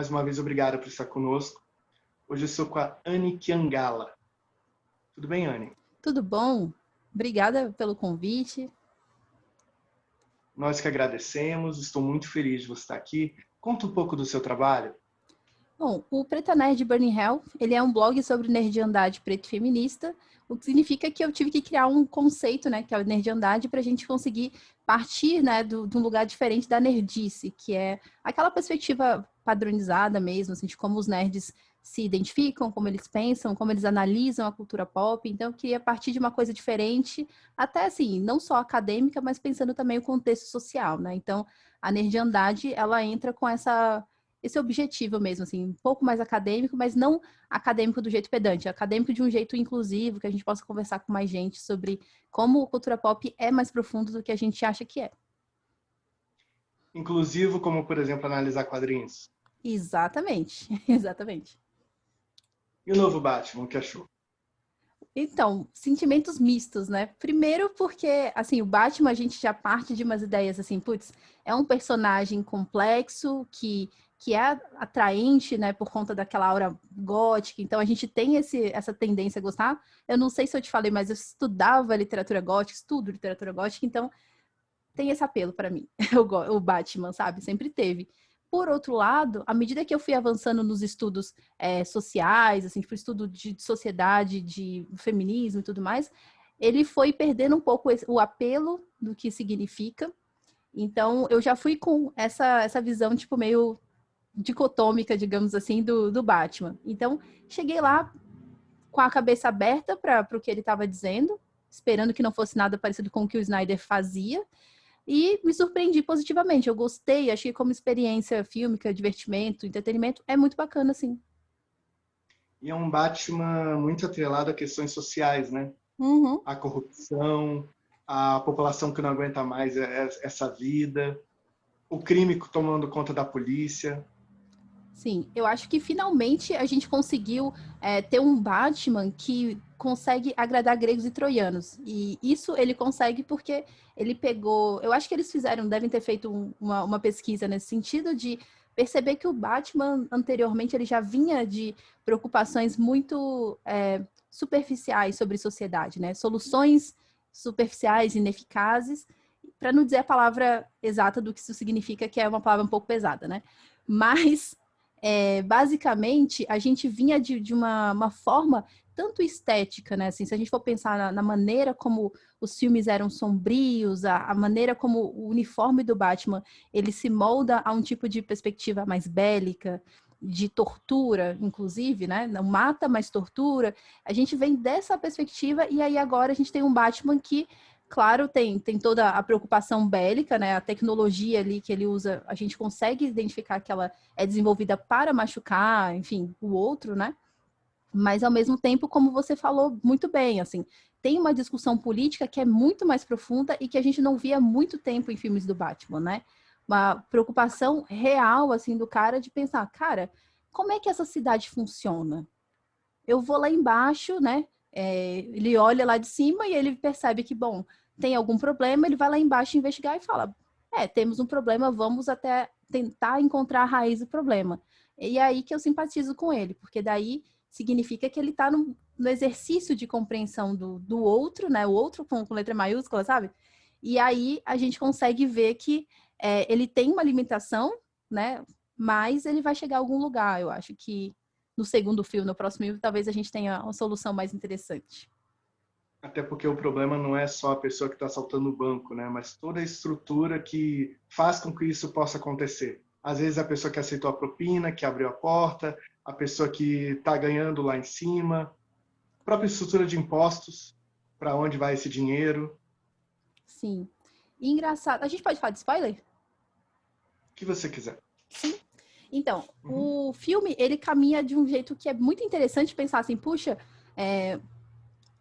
Mais uma vez, obrigado por estar conosco. Hoje eu estou com a Anne Kiangala. Tudo bem, Anne? Tudo bom? Obrigada pelo convite. Nós que agradecemos, estou muito feliz de você estar aqui. Conta um pouco do seu trabalho. Bom, o Preta Nerd Burning Hell, ele é um blog sobre nerdandade preto e feminista, o que significa que eu tive que criar um conceito, né, que é o nerdandade, para a gente conseguir partir, né, de um lugar diferente da nerdice, que é aquela perspectiva padronizada mesmo, assim, de como os nerds se identificam, como eles pensam, como eles analisam a cultura pop. Então, eu queria partir de uma coisa diferente, até assim, não só acadêmica, mas pensando também o contexto social, né? Então, a nerdandade, ela entra com esse objetivo mesmo, assim, um pouco mais acadêmico, mas não acadêmico do jeito pedante, acadêmico de um jeito inclusivo, que a gente possa conversar com mais gente sobre como cultura pop é mais profundo do que a gente acha que é. Inclusivo, como, por exemplo, analisar quadrinhos. Exatamente, exatamente. E o novo Batman, o que achou? Então, sentimentos mistos, né? Primeiro porque, assim, o Batman a gente já parte de umas ideias assim, putz, é um personagem complexo que é atraente, né, por conta daquela aura gótica. Então a gente tem essa tendência a gostar. Eu não sei se eu te falei, mas eu estudava literatura gótica, estudo literatura gótica, então tem esse apelo para mim, o Batman, sabe? Sempre teve. Por outro lado, à medida que eu fui avançando nos estudos sociais, assim, tipo, estudo de sociedade, de feminismo e tudo mais, ele foi perdendo um pouco o apelo do que significa. Então, eu já fui com essa visão, tipo, meio dicotômica, digamos assim, do Batman. Então, cheguei lá com a cabeça aberta para o que ele estava dizendo, esperando que não fosse nada parecido com o que o Snyder fazia, e me surpreendi positivamente. Eu gostei, achei como experiência fílmica, divertimento, entretenimento, é muito bacana, assim. E é um Batman muito atrelado a questões sociais, né? Uhum. A corrupção, a população que não aguenta mais essa vida, o crime tomando conta da polícia. Sim, eu acho que finalmente a gente conseguiu ter um Batman que consegue agradar gregos e troianos. E isso ele consegue porque ele pegou. Eu acho que eles devem ter feito uma pesquisa nesse sentido de perceber que o Batman anteriormente ele já vinha de preocupações muito superficiais sobre sociedade, né? Soluções superficiais, ineficazes, para não dizer a palavra exata do que isso significa, que é uma palavra um pouco pesada, né? Mas basicamente, a gente vinha de uma forma tanto estética, né? Assim, se a gente for pensar na maneira como os filmes eram sombrios, a maneira como o uniforme do Batman ele se molda a um tipo de perspectiva mais bélica, de tortura, inclusive, né? Não mata, mas tortura. A gente vem dessa perspectiva e aí agora a gente tem um Batman que claro, tem toda a preocupação bélica, né? A tecnologia ali que ele usa, a gente consegue identificar que ela é desenvolvida para machucar, enfim, o outro, né? Mas ao mesmo tempo, como você falou muito bem, assim, tem uma discussão política que é muito mais profunda e que a gente não via há muito tempo em filmes do Batman, né? Uma preocupação real, assim, do cara de pensar, cara, como é que essa cidade funciona? Eu vou lá embaixo, né? Ele olha lá de cima e ele percebe que, bom, tem algum problema, ele vai lá embaixo investigar e fala: temos um problema, vamos até tentar encontrar a raiz do problema. E é aí que eu simpatizo com ele, porque daí significa que ele está no exercício de compreensão do outro, né? O outro com letra maiúscula, sabe? E aí a gente consegue ver que ele tem uma limitação, né? Mas ele vai chegar a algum lugar. Eu acho que no segundo filme, no próximo filme, talvez a gente tenha uma solução mais interessante. Até porque o problema não é só a pessoa que está assaltando o banco, né? Mas toda a estrutura que faz com que isso possa acontecer. Às vezes a pessoa que aceitou a propina, que abriu a porta, a pessoa que está ganhando lá em cima, a própria estrutura de impostos, para onde vai esse dinheiro. Sim. E engraçado. A gente pode falar de spoiler? O que você quiser. Sim. Então, Uhum. o filme, ele caminha de um jeito que é muito interessante pensar assim, puxa,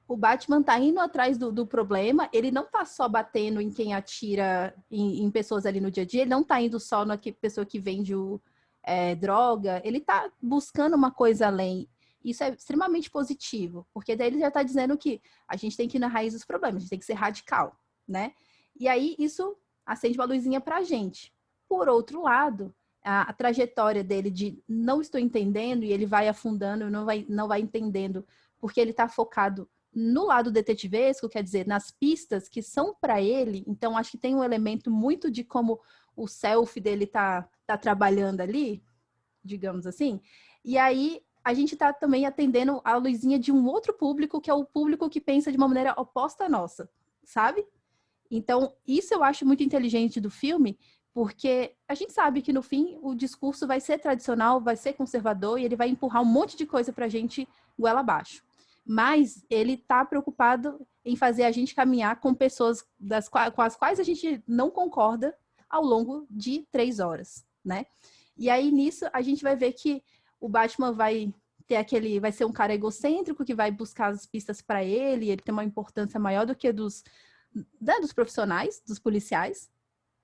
o Batman tá indo atrás do problema, ele não tá só batendo em quem atira em pessoas ali no dia a dia, ele não tá indo só na pessoa que vende droga, ele tá buscando uma coisa além. Isso é extremamente positivo, porque daí ele já tá dizendo que a gente tem que ir na raiz dos problemas, a gente tem que ser radical, né? E aí isso acende uma luzinha pra gente. Por outro lado, a trajetória dele de não estou entendendo, e ele vai afundando, não vai entendendo, porque ele está focado no lado detetivesco, quer dizer, nas pistas que são para ele. Então, acho que tem um elemento muito de como o self dele tá trabalhando ali, digamos assim. E aí, a gente está também atendendo a luzinha de um outro público, que é o público que pensa de uma maneira oposta à nossa, sabe? Então, isso eu acho muito inteligente do filme, porque a gente sabe que, no fim, o discurso vai ser tradicional, vai ser conservador, e ele vai empurrar um monte de coisa para a gente goela abaixo. Mas ele está preocupado em fazer a gente caminhar com pessoas com as quais a gente não concorda ao longo de 3 horas, né? E aí, nisso, a gente vai ver que o Batman vai ser um cara egocêntrico que vai buscar as pistas para ele tem uma importância maior do que dos profissionais, dos policiais.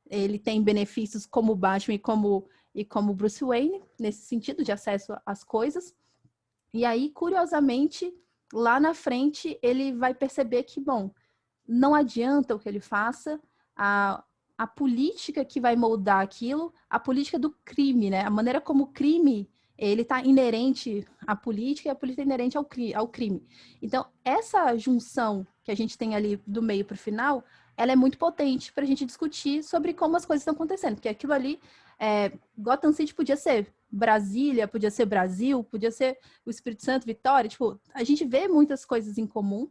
Ele tem benefícios como Batman e como Bruce Wayne, nesse sentido de acesso às coisas. E aí, curiosamente, lá na frente, ele vai perceber que, bom, não adianta o que ele faça, a política que vai moldar aquilo, a política do crime, né? A maneira como o crime, ele está inerente à política e a política é inerente ao crime. Então, essa junção que a gente tem ali do meio para o final, ela é muito potente para a gente discutir sobre como as coisas estão acontecendo, porque aquilo ali, Gotham City podia ser Brasília, podia ser Brasil, podia ser o Espírito Santo, Vitória, tipo, a gente vê muitas coisas em comum,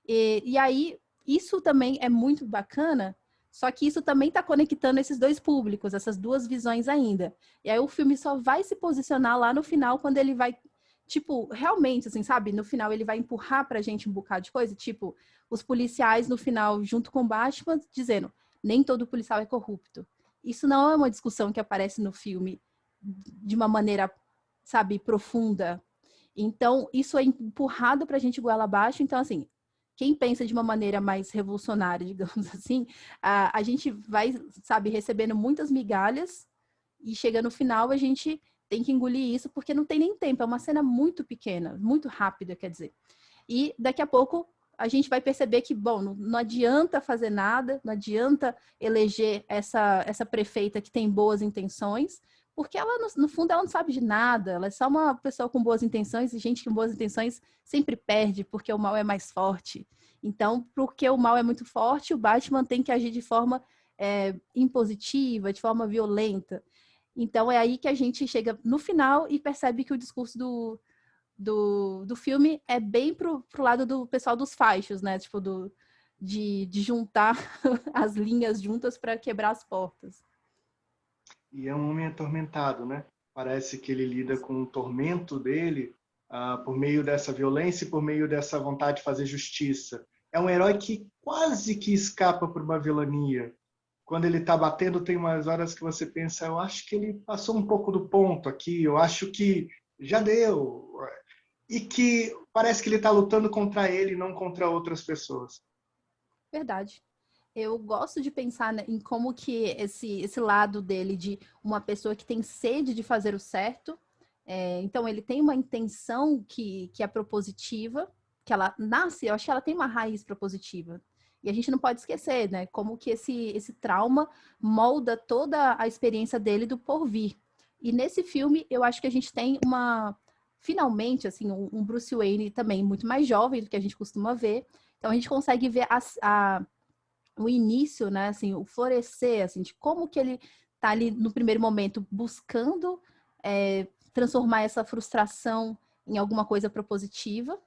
e aí isso também é muito bacana, só que isso também está conectando esses dois públicos, essas duas visões ainda. E aí o filme só vai se posicionar lá no final, quando ele vai, tipo, realmente, assim, sabe? No final ele vai empurrar pra gente um bocado de coisa, tipo, os policiais no final, junto com o Batman, dizendo, nem todo policial é corrupto. Isso não é uma discussão que aparece no filme de uma maneira, sabe, profunda. Então, isso é empurrado pra gente goela abaixo. Então, assim, quem pensa de uma maneira mais revolucionária, digamos assim, a gente vai, sabe, recebendo muitas migalhas e chega no final a gente tem que engolir isso porque não tem nem tempo, é uma cena muito pequena, muito rápida, quer dizer. E daqui a pouco a gente vai perceber que, bom, não adianta fazer nada, não adianta eleger essa prefeita que tem boas intenções, porque ela, no fundo, ela não sabe de nada, ela é só uma pessoa com boas intenções, e gente com boas intenções sempre perde, porque o mal é mais forte. Então, porque o mal é muito forte, o Batman tem que agir de forma impositiva, de forma violenta. Então, é aí que a gente chega no final e percebe que o discurso do filme é bem pro lado do pessoal dos faixos, né? Tipo, de juntar as linhas juntas para quebrar as portas. E é um homem atormentado, né? Parece que ele lida com o tormento dele por meio dessa violência e por meio dessa vontade de fazer justiça. É um herói que quase que escapa por uma vilania. Quando ele está batendo, tem umas horas que você pensa, eu acho que ele passou um pouco do ponto aqui, eu acho que já deu. E que parece que ele está lutando contra ele, não contra outras pessoas. Verdade. Eu gosto de pensar, né, em como que esse lado dele de uma pessoa que tem sede de fazer o certo, então ele tem uma intenção que é propositiva, que ela nasce, eu acho que ela tem uma raiz propositiva. E a gente não pode esquecer, né, como que esse trauma molda toda a experiência dele do porvir. E nesse filme, eu acho que a gente tem finalmente, assim, um Bruce Wayne também muito mais jovem do que a gente costuma ver. Então a gente consegue ver o início, né, assim, o florescer, assim, de como que ele tá ali no primeiro momento buscando transformar essa frustração em alguma coisa propositiva,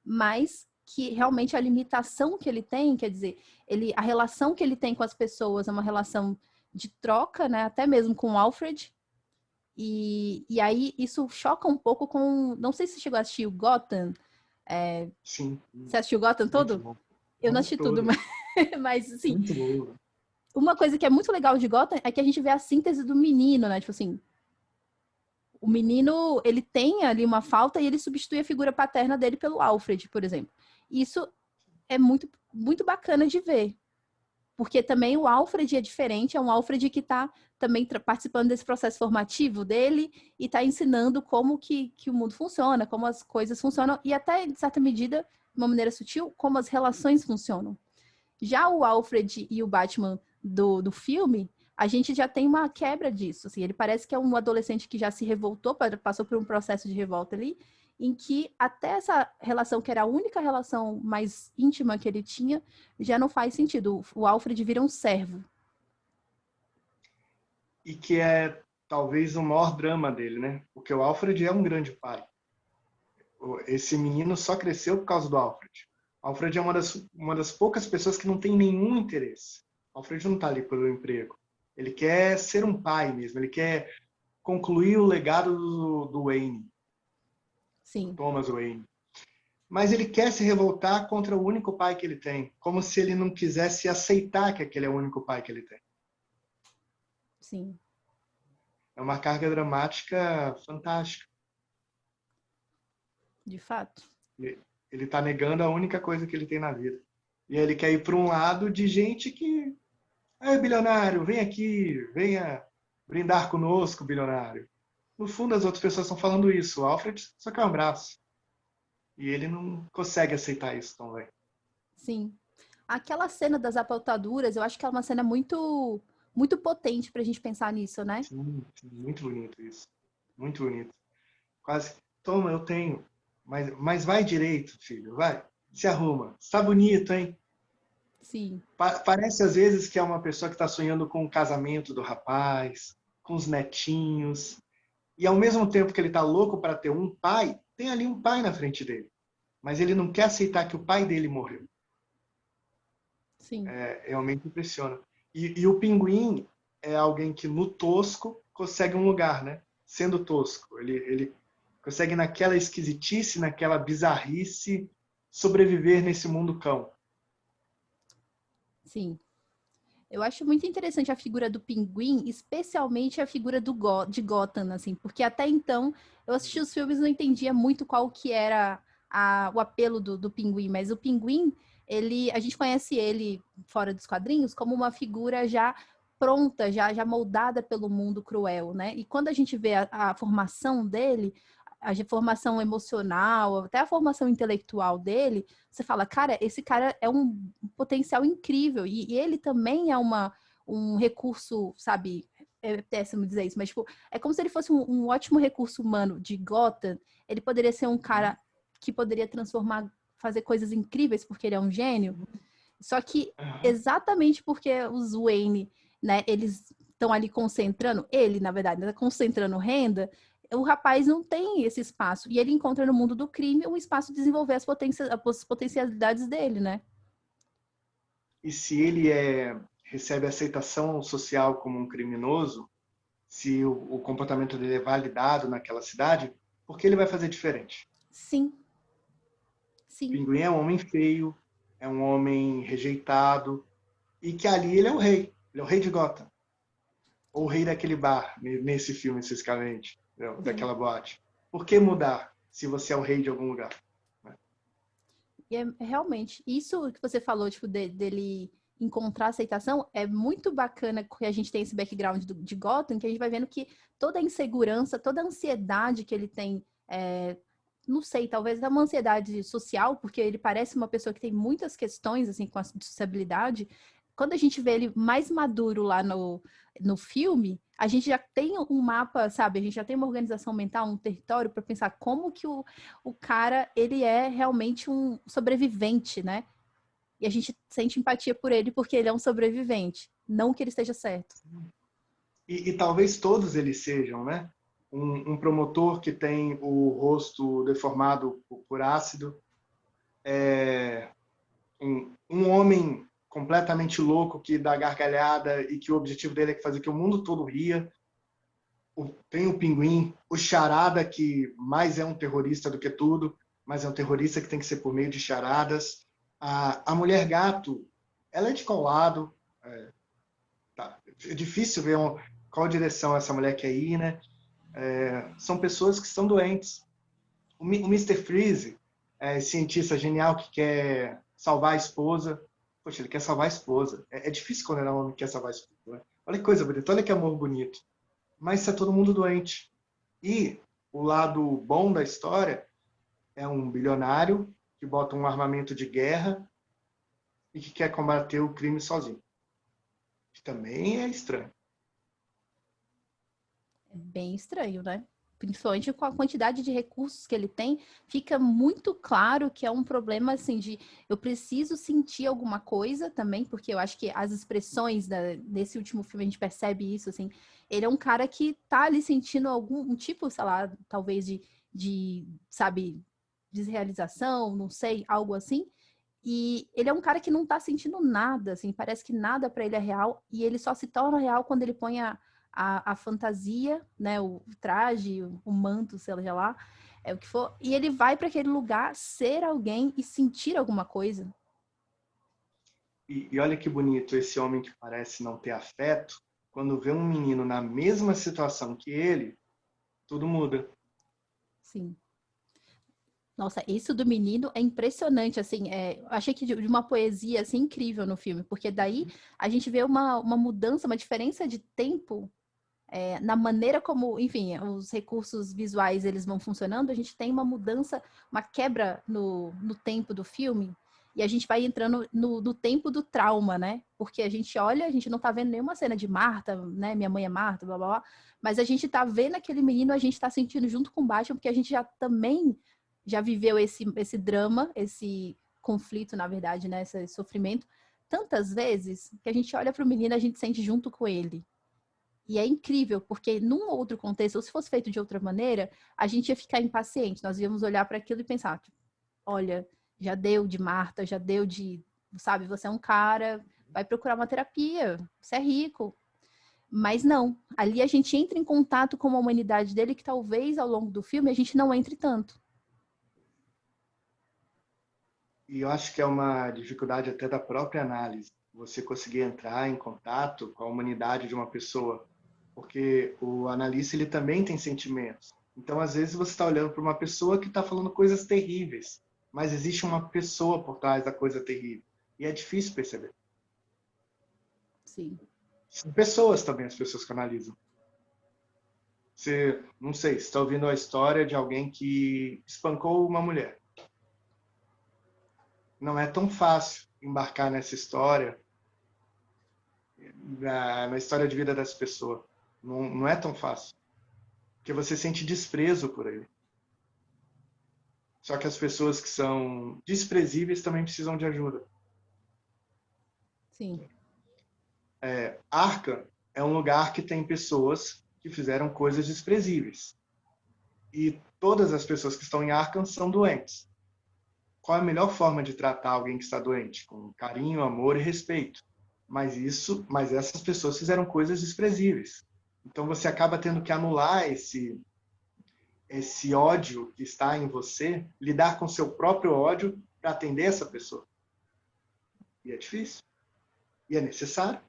mas que realmente a limitação que ele tem, quer dizer, a relação que ele tem com as pessoas é uma relação de troca, né, até mesmo com o Alfred, e aí isso choca um pouco com, não sei se você chegou a assistir o Gotham. Sim. Você assistiu o Gotham Muito todo? bom. Eu não Não assisti tudo, todo. mas assim, Muito bom. uma coisa que é muito legal de Gotham é que a gente vê a síntese do menino, né? Tipo assim, o menino, ele tem ali uma falta e ele substitui a figura paterna dele pelo Alfred, por exemplo. Isso é muito, muito bacana de ver. Porque também o Alfred é diferente, é um Alfred que está também participando desse processo formativo dele e está ensinando como que o mundo funciona, como as coisas funcionam e até, de certa medida, de uma maneira sutil, como as relações funcionam. Já o Alfred e o Batman do filme, a gente já tem uma quebra disso. Assim, ele parece que é um adolescente que já se revoltou, passou por um processo de revolta ali, em que até essa relação, que era a única relação mais íntima que ele tinha, já não faz sentido. O Alfred vira um servo. E que é talvez o maior drama dele, né? Porque o Alfred é um grande pai. Esse menino só cresceu por causa do Alfred. O Alfred é uma das poucas pessoas que não tem nenhum interesse. O Alfred não está ali pelo emprego. Ele quer ser um pai mesmo. Ele quer concluir o legado do Wayne. Sim. Thomas Wayne. Mas ele quer se revoltar contra o único pai que ele tem. Como se ele não quisesse aceitar que aquele é o único pai que ele tem. Sim. É uma carga dramática fantástica. De fato. Ele está negando a única coisa que ele tem na vida. E ele quer ir para um lado de gente que... bilionário, vem aqui, venha brindar conosco, bilionário. No fundo, as outras pessoas estão falando isso. O Alfred só quer um abraço. E ele não consegue aceitar isso também. Sim. Aquela cena das apontaduras, eu acho que é uma cena muito, muito potente para a gente pensar nisso, né? Sim, muito bonito isso. Muito bonito. Quase, toma, eu tenho. Mas vai direito, filho, vai. Se arruma. Está bonito, hein? Sim. Parece às vezes que é uma pessoa que está sonhando com o casamento do rapaz, com os netinhos. E ao mesmo tempo que ele está louco para ter um pai, tem ali um pai na frente dele. Mas ele não quer aceitar que o pai dele morreu. Sim. Realmente impressiona. E o Pinguim é alguém que no tosco consegue um lugar, né? Sendo tosco. Ele consegue naquela esquisitice, naquela bizarrice, sobreviver nesse mundo cão. Sim. Eu acho muito interessante a figura do Pinguim, especialmente a figura de Gotham, assim, porque até então eu assisti os filmes e não entendia muito qual que era o apelo do Pinguim, mas o Pinguim, a gente conhece ele fora dos quadrinhos como uma figura já pronta, já moldada pelo mundo cruel, né? E quando a gente vê a formação dele, a formação emocional, até a formação intelectual dele, você fala, cara, esse cara é um potencial incrível. E ele também é um recurso, sabe? É péssimo dizer isso, mas tipo, é como se ele fosse um ótimo recurso humano de Gotham. Ele poderia ser um cara que poderia fazer coisas incríveis porque ele é um gênio. Só que exatamente porque os Wayne, né, eles estão ali concentrando, ele, na verdade, está concentrando renda, o rapaz não tem esse espaço. E ele encontra no mundo do crime um espaço de desenvolver as potencialidades dele, né? E se ele recebe aceitação social como um criminoso, se o comportamento dele é validado naquela cidade, por que ele vai fazer diferente? Sim. O Sim. Pinguim é um homem feio, é um homem rejeitado, e que ali ele é o rei. Ele é o rei de Gotham. Ou o rei daquele bar, nesse filme especificamente, daquela boate. Por que mudar se você é o rei de algum lugar? E realmente, isso que você falou, tipo, dele encontrar aceitação, é muito bacana que a gente tem esse background de Gotham, que a gente vai vendo que toda a insegurança, toda a ansiedade que ele tem, não sei, talvez é uma ansiedade social, porque ele parece uma pessoa que tem muitas questões, assim, com a sociabilidade. Quando a gente vê ele mais maduro lá no filme, a gente já tem um mapa, sabe? A gente já tem uma organização mental, um território para pensar como que o cara, ele é realmente um sobrevivente, né? E a gente sente empatia por ele porque ele é um sobrevivente, não que ele esteja certo. E talvez todos eles sejam, né? Um promotor que tem o rosto deformado por ácido, um homem completamente louco que dá gargalhada e que o objetivo dele é fazer que o mundo todo ria. Tem o Pinguim, o Charada, que mais é um terrorista do que tudo, mas é um terrorista que tem que ser por meio de charadas. A Mulher Gato, ela é de qual lado? Tá. É difícil ver qual direção essa mulher quer ir, né? São pessoas que estão doentes. O Mr. Freeze, cientista genial que quer salvar a esposa. Poxa, ele quer salvar a esposa. É difícil quando um homem que quer salvar a esposa. Né? Olha que coisa bonita, olha que amor bonito. Mas está todo mundo doente. E o lado bom da história é um bilionário que bota um armamento de guerra e que quer combater o crime sozinho. Que também é estranho. É bem estranho, né? Principalmente com a quantidade de recursos que ele tem, fica muito claro que é um problema, assim, de eu preciso sentir alguma coisa também, porque eu acho que as expressões desse último filme, a gente percebe isso, assim, ele é um cara que tá ali sentindo algum um tipo, sei lá, talvez sabe, desrealização, não sei, algo assim, e ele é um cara que não tá sentindo nada, assim, parece que nada para ele é real, e ele só se torna real quando ele põe a fantasia, né, o traje, o manto, sei lá, é o que for, e ele vai para aquele lugar ser alguém e sentir alguma coisa. E olha que bonito, esse homem que parece não ter afeto, quando vê um menino na mesma situação que ele, tudo muda. Sim. Nossa, isso do menino é impressionante, assim, achei que de uma poesia, assim, incrível no filme, porque daí a gente vê uma mudança, uma diferença de tempo na maneira como, enfim, os recursos visuais eles vão funcionando, a gente tem uma mudança, uma quebra no tempo do filme, e a gente vai entrando no tempo do trauma, né? Porque a gente olha, a gente não tá vendo nenhuma cena de Marta, né? Minha mãe é Marta, blá blá blá, mas a gente tá vendo aquele menino, a gente tá sentindo junto com o Batman, porque a gente já também já viveu esse drama, esse conflito, na verdade, né? Esse sofrimento, tantas vezes que a gente olha para o menino e a gente sente junto com ele. E é incrível, porque num outro contexto, ou se fosse feito de outra maneira, a gente ia ficar impaciente. Nós íamos olhar para aquilo e pensar, tipo, olha, já deu de Marta, já deu de, sabe, você é um cara, vai procurar uma terapia, você é rico. Mas não, ali a gente entra em contato com a humanidade dele que talvez ao longo do filme a gente não entre tanto. E eu acho que é uma dificuldade até da própria análise, você conseguir entrar em contato com a humanidade de uma pessoa, porque o analista ele também tem sentimentos. Então, às vezes você está olhando para uma pessoa que está falando coisas terríveis, mas existe uma pessoa por trás da coisa terrível e é difícil perceber. Sim. São pessoas também as pessoas que analisam. Você, não sei, está ouvindo a história de alguém que espancou uma mulher. Não é tão fácil embarcar nessa história, na história de vida dessa pessoa. Não é tão fácil. Porque você sente desprezo por ele. Só que as pessoas que são desprezíveis também precisam de ajuda. Sim. Arkham é um lugar que tem pessoas que fizeram coisas desprezíveis. E todas as pessoas que estão em Arkham são doentes. Qual é a melhor forma de tratar alguém que está doente? Com carinho, amor e respeito. Mas essas pessoas fizeram coisas desprezíveis. Então você acaba tendo que anular esse ódio que está em você, lidar com seu próprio ódio para atender essa pessoa. E é difícil. E é necessário.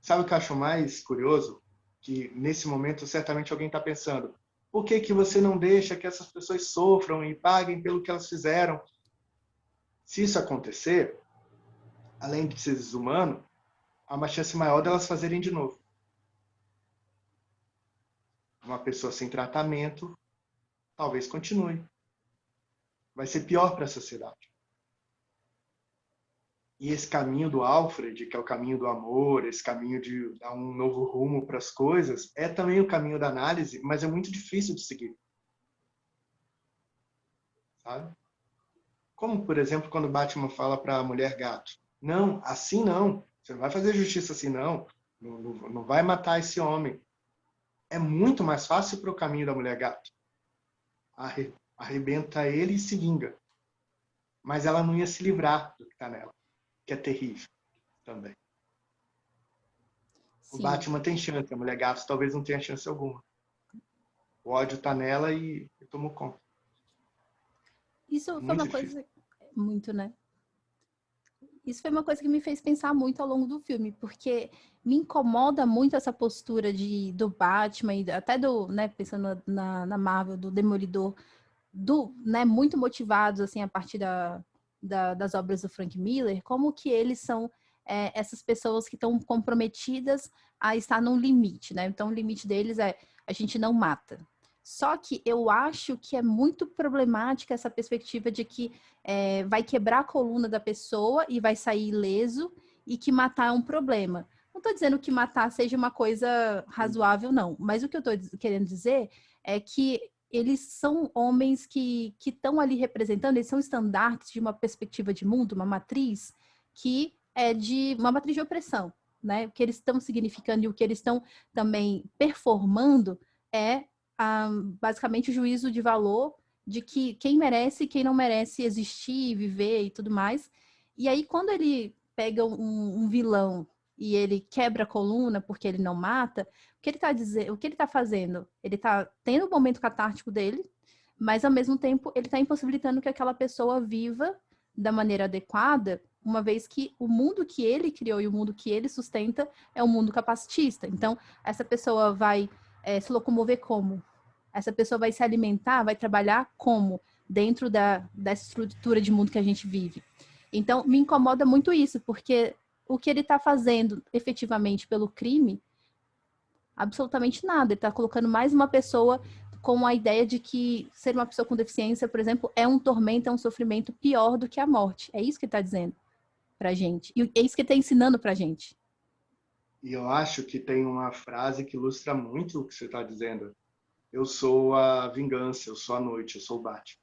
Sabe o que eu acho mais curioso? Que nesse momento certamente alguém está pensando: por que você não deixa que essas pessoas sofram e paguem pelo que elas fizeram? Se isso acontecer, além de ser desumano, há uma chance maior delas fazerem de novo. Uma pessoa sem tratamento talvez continue. Vai ser pior para a sociedade. E esse caminho do Alfred, que é o caminho do amor, esse caminho de dar um novo rumo para as coisas, é também o caminho da análise, mas é muito difícil de seguir. Sabe? Como, por exemplo, quando Batman fala para a mulher gato: não, assim não, você não vai fazer justiça assim não, não vai matar esse homem. É muito mais fácil para o caminho da mulher gato. Arrebenta ele e se vinga. Mas ela não ia se livrar do que está nela, que é terrível também. O Sim. Batman tem chance, a mulher gato talvez não tenha chance alguma. O ódio está nela e tomou conta. Isso foi Muito uma difícil. coisa muito, né? Isso foi uma coisa que me fez pensar muito ao longo do filme, porque me incomoda muito essa postura do Batman e até né, pensando na Marvel, do Demolidor, né, muito motivados, assim, a partir das obras do Frank Miller, como que eles são essas pessoas que estão comprometidas a estar num limite, né? Então, o limite deles é a gente não mata. Só que eu acho que é muito problemática essa perspectiva de que vai quebrar a coluna da pessoa e vai sair ileso e que matar é um problema. estou dizendo que matar seja uma coisa razoável, não. Mas o que eu estou querendo dizer é que eles são homens que estão ali representando, eles são estandartes de uma perspectiva de mundo, uma matriz que é de uma matriz de opressão, né? O que eles estão significando e o que eles estão também performando é basicamente o juízo de valor de que quem merece e quem não merece existir, viver e tudo mais. E aí, quando ele pega um vilão e ele quebra a coluna porque ele não mata, o que ele está dizendo, o que ele está fazendo? Ele está tendo o momento catártico dele, mas ao mesmo tempo ele está impossibilitando que aquela pessoa viva da maneira adequada, uma vez que o mundo que ele criou e o mundo que ele sustenta é um mundo capacitista. Então, essa pessoa vai se locomover como? Essa pessoa vai se alimentar, vai trabalhar como? Dentro dessa estrutura de mundo que a gente vive. Então, me incomoda muito isso, porque o que ele está fazendo efetivamente pelo crime, absolutamente nada. Ele está colocando mais uma pessoa com a ideia de que ser uma pessoa com deficiência, por exemplo, é um tormento, é um sofrimento pior do que a morte. É isso que ele está dizendo pra gente. E é isso que ele está ensinando pra gente. E eu acho que tem uma frase que ilustra muito o que você está dizendo. Eu sou a vingança, eu sou a noite, eu sou o Batman.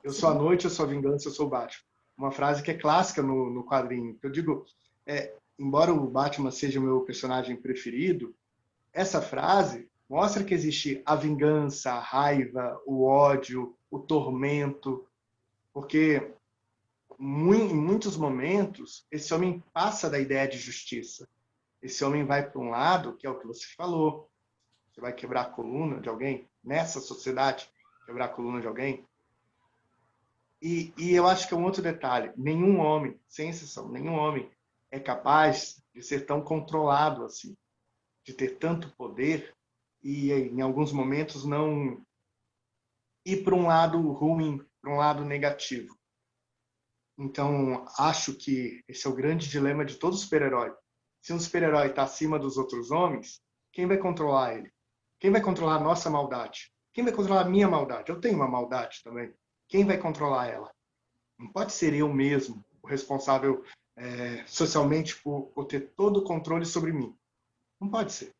Eu Sim. sou a noite, eu sou a vingança, eu sou o Batman. Uma frase que é clássica no quadrinho. Eu digo, embora o Batman seja o meu personagem preferido, essa frase mostra que existe a vingança, a raiva, o ódio, o tormento, porque em muitos momentos esse homem passa da ideia de justiça. Esse homem vai para um lado, que é o que você falou, você vai quebrar a coluna de alguém, nessa sociedade, quebrar a coluna de alguém. E eu acho que é um outro detalhe, nenhum homem, sem exceção, nenhum homem é capaz de ser tão controlado assim, de ter tanto poder e, em alguns momentos, não ir para um lado ruim, para um lado negativo. Então, acho que esse é o grande dilema de todo super-herói. Se um super-herói está acima dos outros homens, quem vai controlar ele? Quem vai controlar a nossa maldade? Quem vai controlar a minha maldade? Eu tenho uma maldade também. Quem vai controlar ela? Não pode ser eu mesmo o responsável socialmente por ter todo o controle sobre mim. Não pode ser.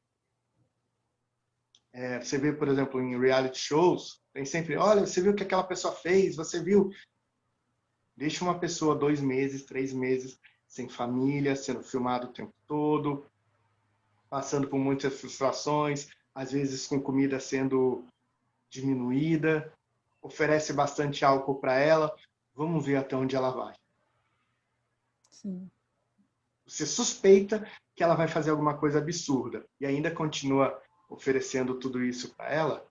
Você vê, por exemplo, em reality shows, tem sempre, olha, você viu o que aquela pessoa fez, você viu? Deixa uma pessoa 2 meses, 3 meses, sem família, sendo filmado o tempo todo, passando por muitas frustrações, às vezes com comida sendo diminuída, oferece bastante álcool para ela, vamos ver até onde ela vai. Sim. Você suspeita que ela vai fazer alguma coisa absurda e ainda continua oferecendo tudo isso para ela,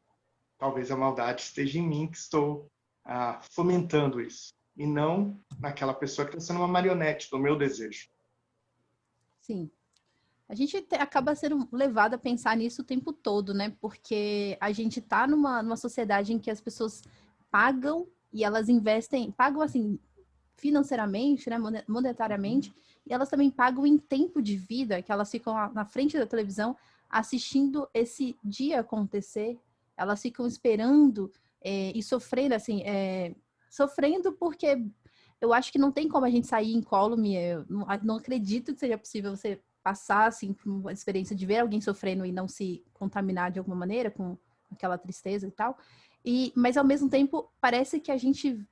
talvez a maldade esteja em mim que estou fomentando isso, e não naquela pessoa que está sendo uma marionete do meu desejo. Sim. A gente acaba sendo levado a pensar nisso o tempo todo, né? Porque a gente tá numa sociedade em que as pessoas pagam e elas investem, pagam assim, financeiramente, né, monetariamente, e elas também pagam em tempo de vida, que elas ficam na frente da televisão assistindo esse dia acontecer, elas ficam esperando e sofrendo, assim, sofrendo porque eu acho que não tem como a gente sair incólume, eu não acredito que seja possível você passar, assim, por uma experiência de ver alguém sofrendo e não se contaminar de alguma maneira com aquela tristeza e tal, mas ao mesmo tempo parece que a gente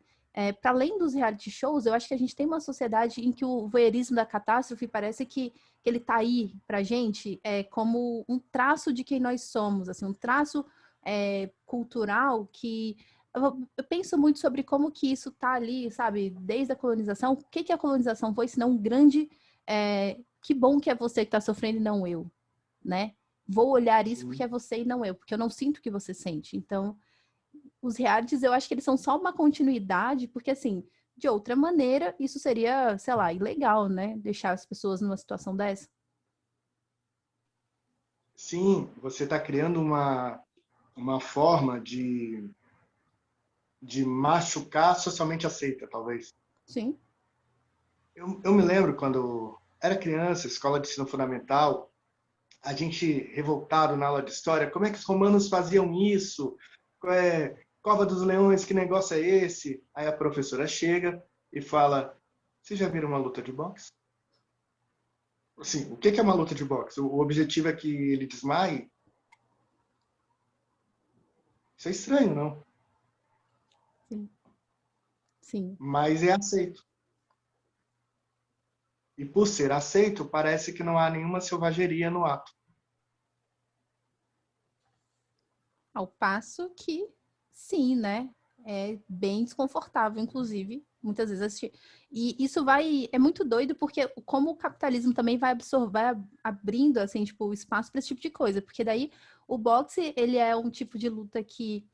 para além dos reality shows, eu acho que a gente tem uma sociedade em que o voyeurismo da catástrofe parece que ele está aí para a gente como um traço de quem nós somos, assim, um traço cultural que eu penso muito sobre como que isso está ali, sabe, desde a colonização. O que a colonização foi, senão um grande que bom que é você que está sofrendo e não eu, né? Vou olhar isso porque é você e não eu, porque eu não sinto o que você sente. Então, os realities, eu acho que eles são só uma continuidade, porque, assim, de outra maneira, isso seria, sei lá, ilegal, né? Deixar as pessoas numa situação dessa. Sim, você está criando uma forma de machucar socialmente aceita, talvez. Sim. Eu me lembro quando era criança, escola de ensino fundamental, a gente revoltado na aula de história, como é que os romanos faziam isso? Cova dos Leões, que negócio é esse? Aí a professora chega e fala, vocês já viram uma luta de boxe? Assim, o que é uma luta de boxe? O objetivo é que ele desmaie? Isso é estranho, não? Sim. Sim. Mas é aceito. E por ser aceito, parece que não há nenhuma selvageria no ato. Ao passo que, sim, né? É bem desconfortável, inclusive, muitas vezes assistir. E isso é muito doido, porque como o capitalismo também vai absorver, vai abrindo, assim, tipo, espaço para esse tipo de coisa. Porque daí o boxe, ele é um tipo de luta que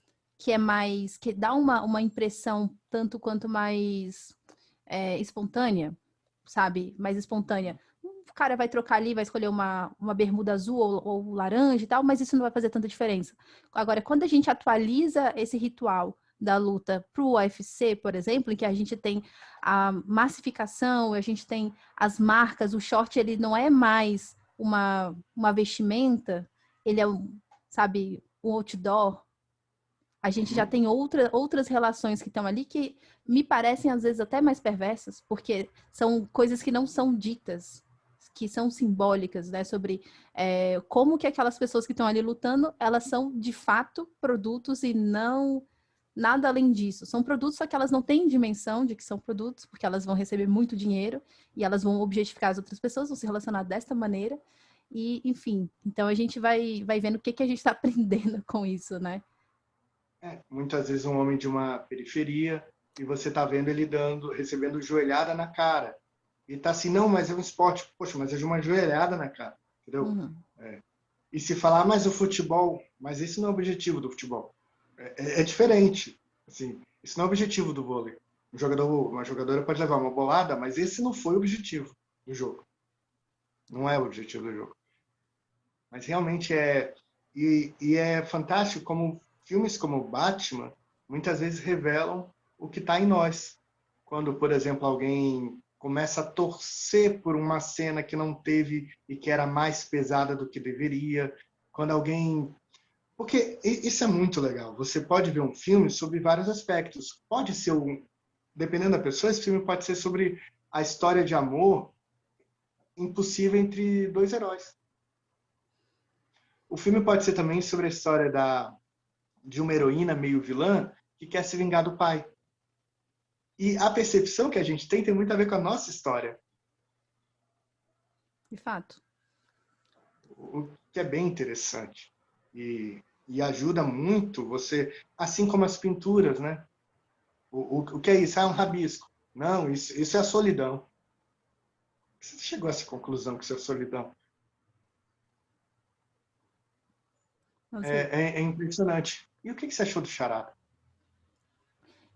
é mais, que dá uma impressão tanto quanto mais espontânea, sabe? Mais espontânea. O cara vai trocar ali, vai escolher uma bermuda azul ou laranja e tal, mas isso não vai fazer tanta diferença. Agora, quando a gente atualiza esse ritual da luta para o UFC, por exemplo, em que a gente tem a massificação, a gente tem as marcas, o short ele não é mais uma vestimenta, ele é, sabe, um outdoor. A gente já Uhum. tem outras relações que estão ali que me parecem às vezes até mais perversas, porque são coisas que não são ditas, que são simbólicas, né? Sobre como que aquelas pessoas que estão ali lutando, elas são de fato produtos e não nada além disso. São produtos, só que elas não têm dimensão de que são produtos, porque elas vão receber muito dinheiro e elas vão objetificar as outras pessoas, vão se relacionar desta maneira. E, enfim, então a gente vai vendo o que a gente está aprendendo com isso, né? Muitas vezes um homem de uma periferia e você está vendo ele recebendo joelhada na cara. E tá assim, não, mas é um esporte. Poxa, mas é de uma joelhada na cara, entendeu? Uhum. E se falar, mas o futebol, mas esse não é o objetivo do futebol. É diferente. Assim, isso não é o objetivo do vôlei. Uma jogadora pode levar uma bolada, mas esse não foi o objetivo do jogo. Não é o objetivo do jogo. Mas realmente é. E é fantástico como filmes como Batman muitas vezes revelam o que está em nós. Quando, por exemplo, alguém começa a torcer por uma cena que não teve e que era mais pesada do que deveria. Quando alguém. Porque isso é muito legal. Você pode ver um filme sobre vários aspectos. Pode ser dependendo da pessoa, esse filme pode ser sobre a história de amor impossível entre dois heróis. O filme pode ser também sobre a história de uma heroína meio vilã que quer se vingar do pai. E a percepção que a gente tem muito a ver com a nossa história, De fato. o que é bem interessante. E ajuda muito você, assim como as pinturas, né? O que é isso? Ah, é um rabisco. Não, isso é a solidão. Você chegou a essa conclusão que isso é solidão? Não sei. É impressionante. E o que você achou do Charada?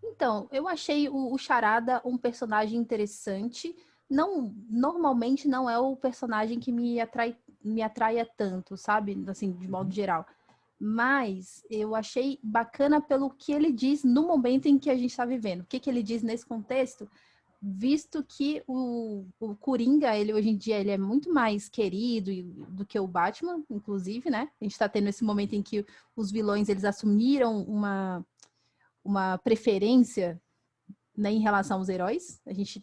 Então, eu achei o Charada um personagem interessante. Não, normalmente não é o personagem que me atraia tanto, sabe? Assim, de modo Uhum. geral. Mas eu achei bacana pelo que ele diz no momento em que a gente está vivendo. O que ele diz nesse contexto? Visto que o Coringa, ele hoje em dia, ele é muito mais querido do que o Batman, inclusive, né? A gente está tendo esse momento em que os vilões, eles assumiram uma preferência, né, em relação aos heróis. A gente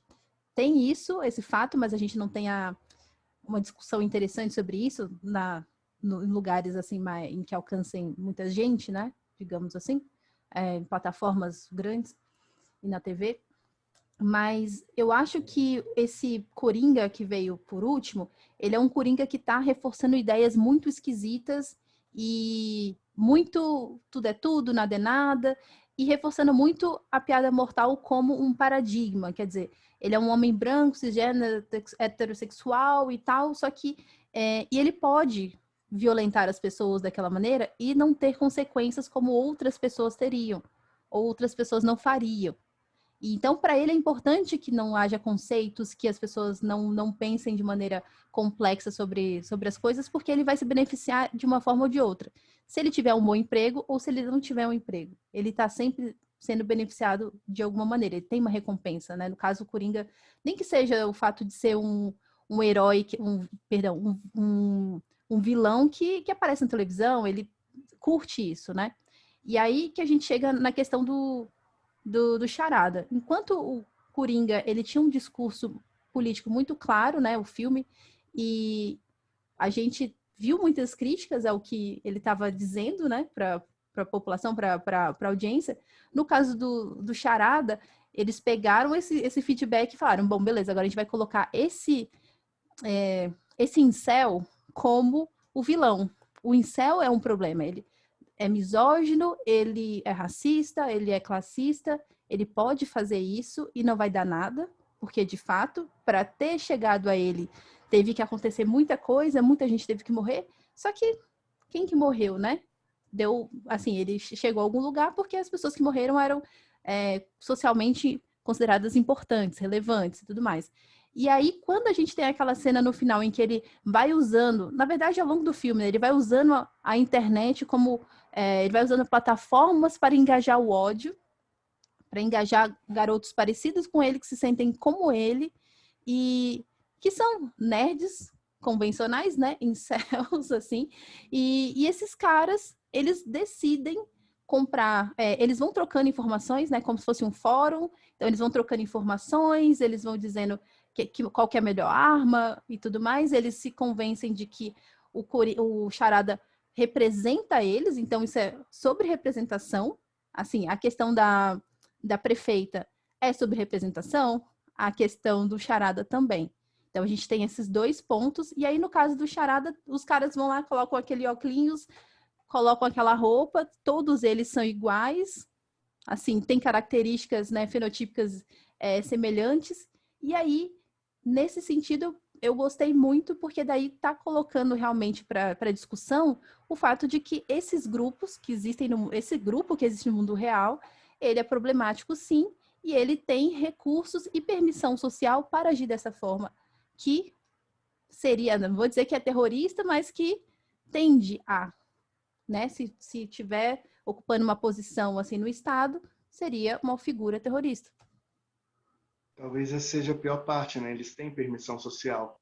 tem isso, esse fato, mas a gente não tem uma discussão interessante sobre isso em lugares assim em que alcancem muita gente, né? Digamos assim, em plataformas grandes e na TV. Mas eu acho que esse Coringa que veio por último, ele é um Coringa que está reforçando ideias muito esquisitas e muito tudo é tudo, nada é nada, e reforçando muito a piada mortal como um paradigma. Quer dizer, ele é um homem branco, cisgênero, heterossexual e tal, só que e ele pode violentar as pessoas daquela maneira e não ter consequências como outras pessoas teriam, ou outras pessoas não fariam. Então, para ele é importante que não haja conceitos, que as pessoas não pensem de maneira complexa sobre as coisas, porque ele vai se beneficiar de uma forma ou de outra. Se ele tiver um bom emprego ou se ele não tiver um emprego, ele está sempre sendo beneficiado de alguma maneira. Ele tem uma recompensa, né? No caso, o Coringa, nem que seja o fato de ser um herói, um vilão que aparece na televisão, ele curte isso, né? E aí que a gente chega na questão do Charada. Enquanto o Coringa, ele tinha um discurso político muito claro, né, o filme, E a gente viu muitas críticas ao que ele estava dizendo, né, para a população, para a audiência. No caso do Charada, eles pegaram esse feedback e falaram, bom, beleza, agora a gente vai colocar esse incel como o vilão. O incel é um problema, ele é misógino, ele é racista, ele é classista, ele pode fazer isso e não vai dar nada, porque, de fato, para ter chegado a ele, teve que acontecer muita coisa, muita gente teve que morrer, só que quem que morreu, né? Deu, assim, ele chegou a algum lugar porque as pessoas que morreram eram socialmente consideradas importantes, relevantes e tudo mais. E aí, quando a gente tem aquela cena no final em que ele vai usando, na verdade, ao longo do filme, né, ele vai usando a internet como ele vai usando plataformas para engajar o ódio, para engajar garotos parecidos com ele, que se sentem como ele, e que são nerds convencionais, né, incels, assim, e esses caras, eles decidem comprar, eles vão trocando informações, né, como se fosse um fórum, então eles vão trocando informações, eles vão dizendo qual que é a melhor arma e tudo mais, eles se convencem de que o Charada representa eles, então isso é sobre representação, assim, a questão da prefeita é sobre representação, a questão do Charada também. Então a gente tem esses dois pontos, e aí no caso do Charada, os caras vão lá, colocam aquele óculos, colocam aquela roupa, todos eles são iguais, assim, tem características, né, fenotípicas semelhantes, e aí, nesse sentido, eu gostei muito, porque daí tá colocando realmente para discussão o fato de que esses grupos que existem, esse grupo que existe no mundo real, ele é problemático sim, e ele tem recursos e permissão social para agir dessa forma, que seria, não vou dizer que é terrorista, mas que tende a, né, se tiver ocupando uma posição assim no Estado, seria uma figura terrorista. Talvez essa seja a pior parte, né? Eles têm permissão social.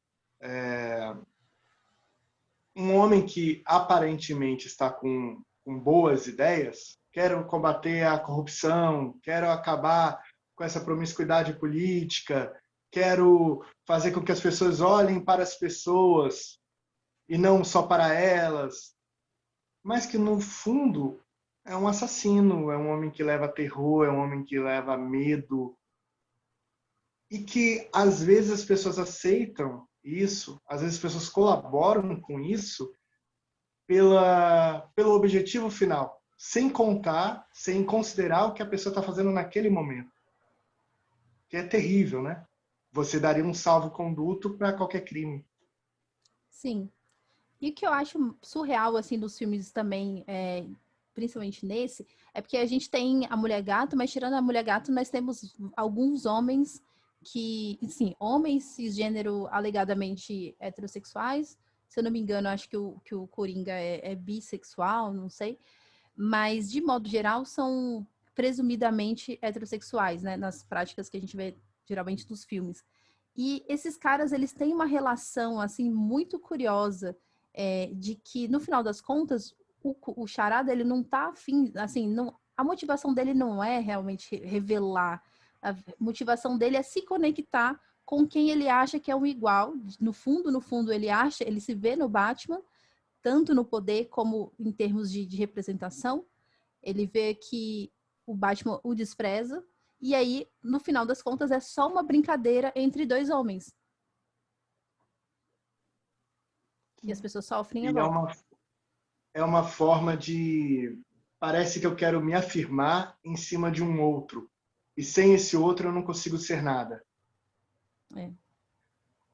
Um homem que aparentemente está com boas ideias, quero combater a corrupção, quero acabar com essa promiscuidade política, quero fazer com que as pessoas olhem para as pessoas e não só para elas, mas que no fundo é um assassino, é um homem que leva terror, é um homem que leva medo, e que às vezes as pessoas aceitam isso, às vezes as pessoas colaboram com isso pelo objetivo final, sem contar, sem considerar o que a pessoa está fazendo naquele momento. Que é terrível, né? Você daria um salvo-conduto para qualquer crime. Sim. E o que eu acho surreal, assim, dos filmes também, principalmente nesse, é porque a gente tem a Mulher Gato, mas tirando a Mulher Gato, nós temos alguns homens que, sim, homens cisgênero alegadamente heterossexuais. Se eu não me engano, acho que o Coringa é bissexual, não sei. Mas, de modo geral, são presumidamente heterossexuais, né? Nas práticas que a gente vê, geralmente, dos filmes. E esses caras, eles têm uma relação, assim, muito curiosa, de que, no final das contas, o Charada, ele não tá afim, assim, não, a motivação dele não é realmente revelar, a motivação dele é se conectar com quem ele acha que é um igual. No fundo, ele se vê no Batman, tanto no poder como em termos de representação. Ele vê que o Batman o despreza, e aí, no final das contas, é só uma brincadeira entre dois homens. E as pessoas sofrem em E volta. é uma forma de... Parece que eu quero me afirmar em cima de um outro. E sem esse outro eu não consigo ser nada. É.